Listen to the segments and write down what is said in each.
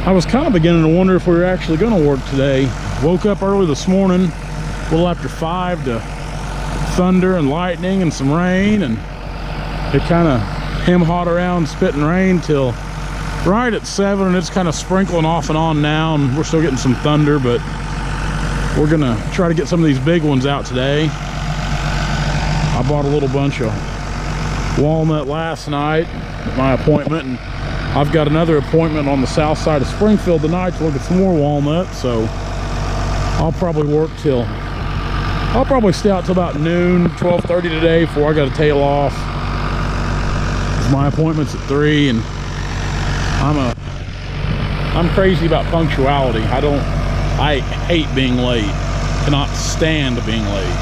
I was kind of beginning to wonder if we were actually going to work today. Woke up early this morning, a little after 5, to thunder and lightning and some rain, and it kind of hem-hawed around spitting rain till right at 7, and it's kind of sprinkling off and on now, and we're still getting some thunder, but we're gonna try to get some of these big ones out today. I bought a little bunch of walnut last night at my appointment, and I've got another appointment on the south side of Springfield tonight to look at some more walnut, so I'll probably stay out till about noon, 12:30 today before I got to tail off. My appointment's at 3, and I'm crazy about punctuality. I hate being late. Cannot stand being late.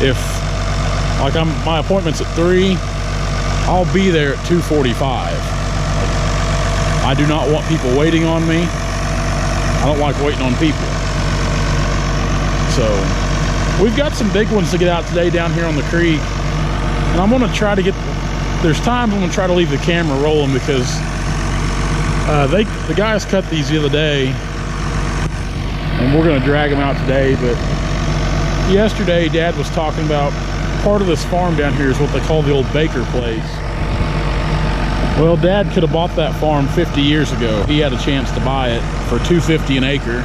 If like my appointment's at 3, I'll be there at 2:45. I do not want people waiting on me. I don't like waiting on people. So we've got some big ones to get out today down here on the creek, and I'm gonna try to get. There's times I'm gonna try to leave the camera rolling because the guys cut these the other day, and we're gonna drag them out today. But yesterday, Dad was talking about part of this farm down here is what they call the old Baker place. Well, Dad could have bought that farm 50 years ago. He had a chance to buy it for $250 an acre,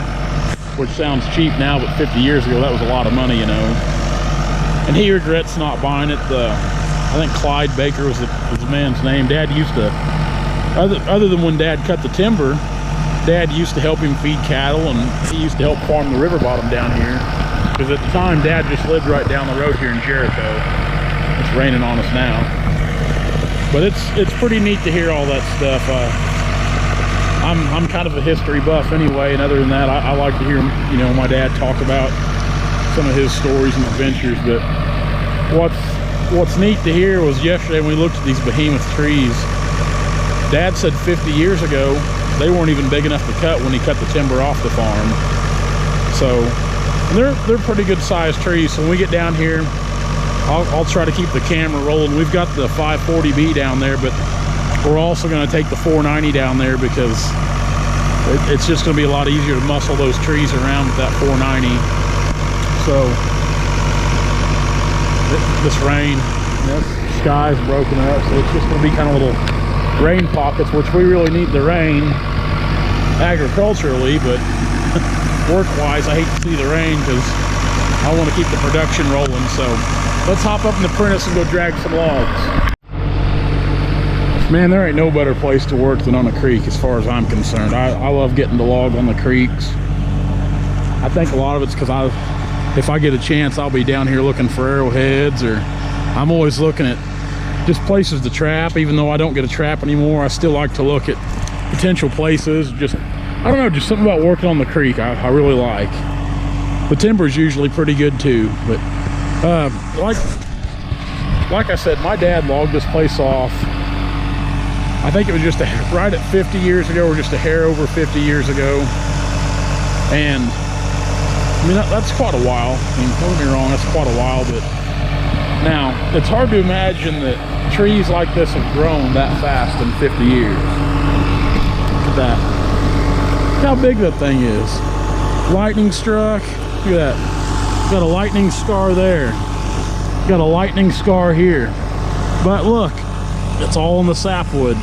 which sounds cheap now, but 50 years ago that was a lot of money, you know. And he regrets not buying it. I think Clyde Baker was the man's name. Dad used to, other than when Dad cut the timber, Dad used to help him feed cattle, and he used to help farm the river bottom down here. Because at the time, Dad just lived right down the road here in Jericho. It's raining on us now. But it's pretty neat to hear all that stuff. I'm kind of a history buff anyway, and other than that, I like to hear, you know, my dad talk about some of his stories and adventures. But what's neat to hear was yesterday when we looked at these behemoth trees, Dad said 50 years ago they weren't even big enough to cut when he cut the timber off the farm. So they're pretty good sized trees. So when we get down here, I'll try to keep the camera rolling. We've got the 540B down there, but we're also going to take the 490 down there because it's just going to be a lot easier to muscle those trees around with that 490. So this rain, the sky's broken up, so it's just going to be kind of little rain pockets, which we really need the rain agriculturally, but work-wise, I hate to see the rain because I want to keep the production rolling. So let's hop up in the Prentice and go drag some logs. Man, there ain't no better place to work than on a creek as far as I'm concerned. I love getting to log on the creeks. I think a lot of it's because if I get a chance, I'll be down here looking for arrowheads, or I'm always looking at just places to trap. Even though I don't get a trap anymore, I still like to look at potential places. Just, I don't know, just something about working on the creek I really like. The timber's usually pretty good too, but like I said, my dad logged this place off. I think it was just right at 50 years ago, or just a hair over 50 years ago. And I mean, that's quite a while. I mean, don't get me wrong, that's quite a while, but now it's hard to imagine that trees like this have grown that fast in 50 years. Look at that. Look how big that thing is. Lightning struck. Look at that. Got a lightning scar there. Got a lightning scar here. But look, it's all in the sapwood.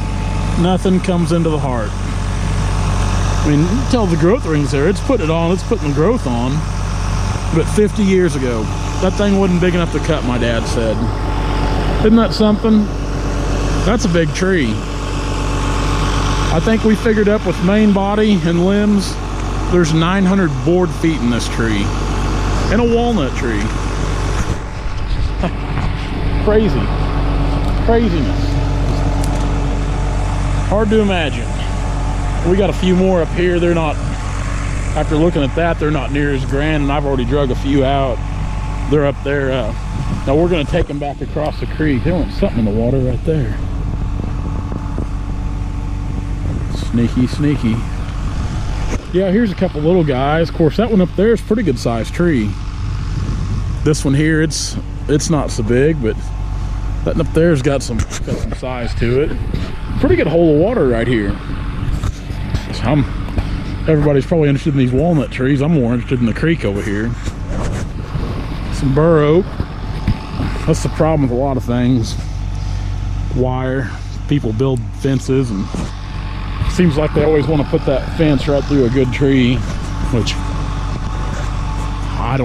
Nothing comes into the heart. I mean, you can tell the growth rings there. It's putting it on. It's putting the growth on. But 50 years ago, that thing wasn't big enough to cut, my dad said. Isn't that something? That's a big tree. I think we figured up with main body and limbs, there's 900 board feet in this tree. And a walnut tree. Crazy. Craziness. Hard to imagine. We got a few more up here. They're not, after looking at that, they're not near as grand, and I've already drug a few out. They're up there. Now we're going to take them back across the creek. There went something in the water right there. Sneaky, sneaky. Yeah, here's a couple little guys. Of course, that one up there is a pretty good sized tree. This one here, it's not so big, but that one up there's got some size to it. Pretty good hole of water right here. Everybody's probably interested in these walnut trees. I'm more interested in the creek over here. Some bur oak. That's the problem with a lot of things. Wire. People build fences, and it seems like they always want to put that fence right through a good tree, which I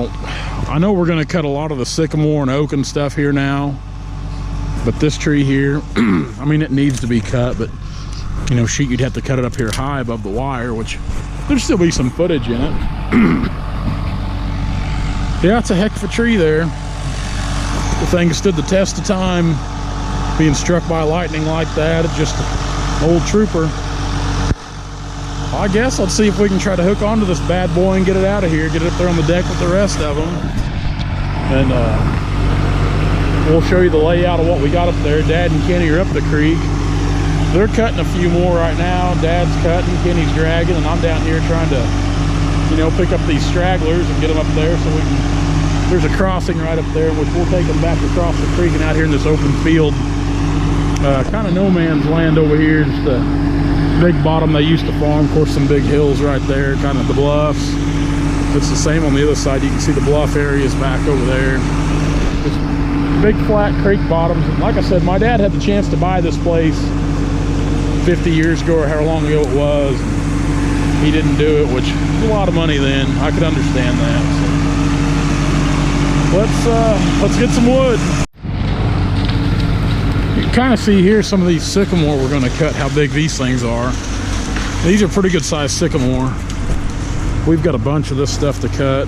know we're going to cut a lot of the sycamore and oak and stuff here now, but this tree here, I mean, it needs to be cut, but you know, shoot, you'd have to cut it up here high above the wire, which there'd still be some footage in it. Yeah, it's a heck of a tree there. The thing stood the test of time, being struck by lightning like that. It's just an old trooper. I guess let's see if we can try to hook onto this bad boy and get it out of here, get it up there on the deck with the rest of them, and we'll show you the layout of what we got up there. Dad and Kenny are up the creek. They're cutting a few more right now. Dad's cutting, Kenny's dragging, and I'm down here trying to, you know, pick up these stragglers and get them up there so we can. There's a crossing right up there, which we'll take them back across the creek and out here in this open field. Kind of no man's land over here. Just a big bottom they used to farm. Of course, some big hills right there, kind of the bluffs. It's the same on the other side. You can see the bluff areas back over there. Just big flat creek bottoms. And like I said, my dad had the chance to buy this place 50 years ago or however long ago it was. He didn't do it, which was a lot of money then. I could understand that. So let's get some wood. You can kind of see here some of these sycamore we're going to cut, how big these things are. These are pretty good sized sycamore. We've got a bunch of this stuff to cut.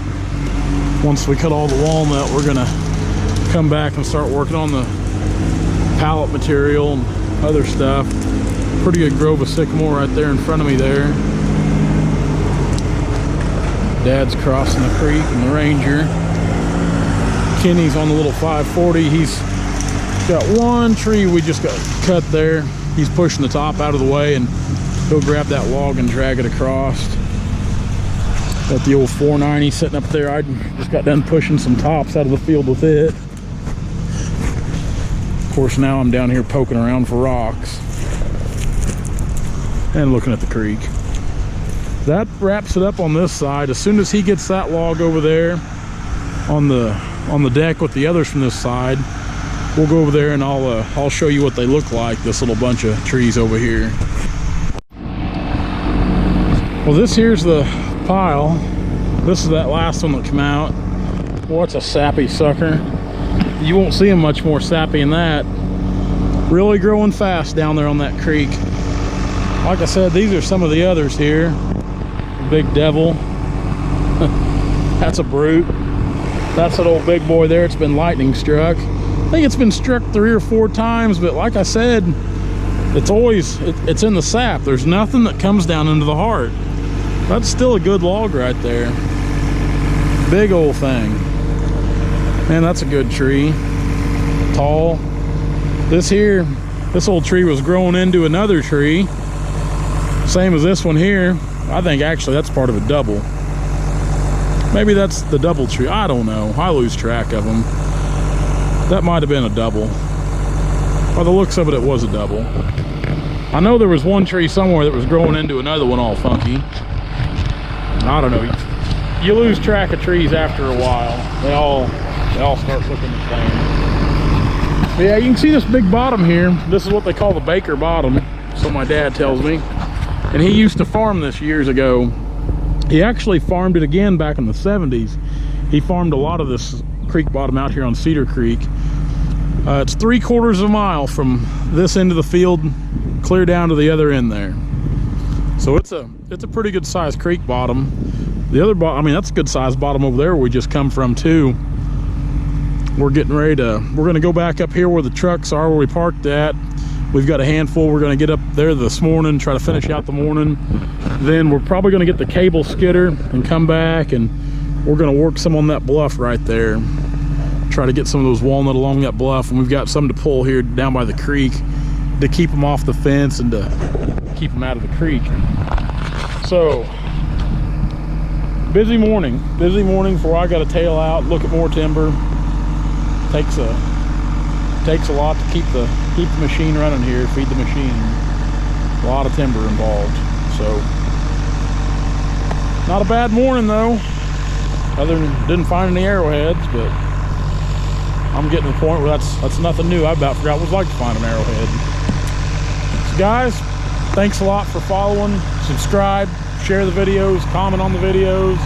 Once we cut all the walnut, we're going to come back and start working on the pallet material and other stuff. Pretty good grove of sycamore right there in front of me there. Dad's crossing the creek and the Ranger. Kenny's on the little 540. He's got one tree we just got cut there. He's pushing the top out of the way, and he'll grab that log and drag it across. Got the old 490 sitting up there. I just got done pushing some tops out of the field with it. Of course, now I'm down here poking around for rocks and looking at the creek. That wraps it up on this side. As soon as he gets that log over there on the deck with the others from this side, we'll go over there and I'll show you what they look like, this little bunch of trees over here. Well, this here's the pile. This is that last one that came out. Boy, it's a sappy sucker. You won't see him much more sappy than that. Really growing fast down there on that creek. Like I said, these are some of the others here. Big devil. That's a brute. That's that old big boy there. It's been lightning struck. I think it's been struck 3 or 4 times, but like I said, it's in the sap. There's nothing that comes down into the heart. That's still a good log right there. Big old thing. Man, that's a good tree. Tall. This old tree was growing into another tree. Same as this one here. I think actually that's part of a double. Maybe that's the double tree. I don't know. I lose track of them. That might have been a double. By the looks of it, it was a double. I know there was one tree somewhere that was growing into another one all funky. I don't know. You lose track of trees after a while. They all start looking the same. But yeah, you can see this big bottom here. This is what they call the Baker bottom, so my dad tells me. And he used to farm this years ago. He actually farmed it again back in the 70s. He farmed a lot of this creek bottom out here on Cedar Creek. It's 3/4 of a mile from this end of the field clear down to the other end there. So it's a pretty good sized creek bottom. The other bottom, I mean, that's a good sized bottom over there where we just come from too. We're getting ready to, we're gonna go back up here where the trucks are, where we parked at. We've got a handful. We're gonna get up there this morning, try to finish out the morning. Then we're probably gonna get the cable skidder and come back, and we're gonna work some on that bluff right there. Try to get some of those walnut along that bluff, and we've got some to pull here down by the creek to keep them off the fence and to keep them out of the creek. So, busy morning before I got to tail out, look at more timber. Takes a lot to keep the machine running here, feed the machine. A lot of timber involved. So Not a bad morning though. Other than didn't find any arrowheads, but I'm getting to the point where that's nothing new. I about forgot what it was like to find an arrowhead. So guys, thanks a lot for following. Subscribe, share the videos, comment on the videos,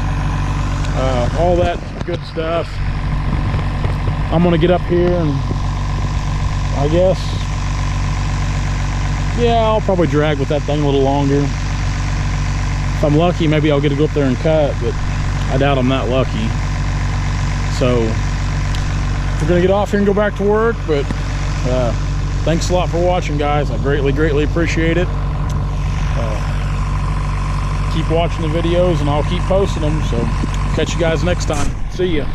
all that good stuff. I'm gonna get up here and I guess, yeah, I'll probably drag with that thing a little longer. If I'm lucky, maybe I'll get to go up there and cut, but I doubt I'm that lucky. So we're gonna get off here and go back to work, but thanks a lot for watching, guys. I greatly appreciate it. Keep watching the videos and I'll keep posting them. So catch you guys next time. See ya.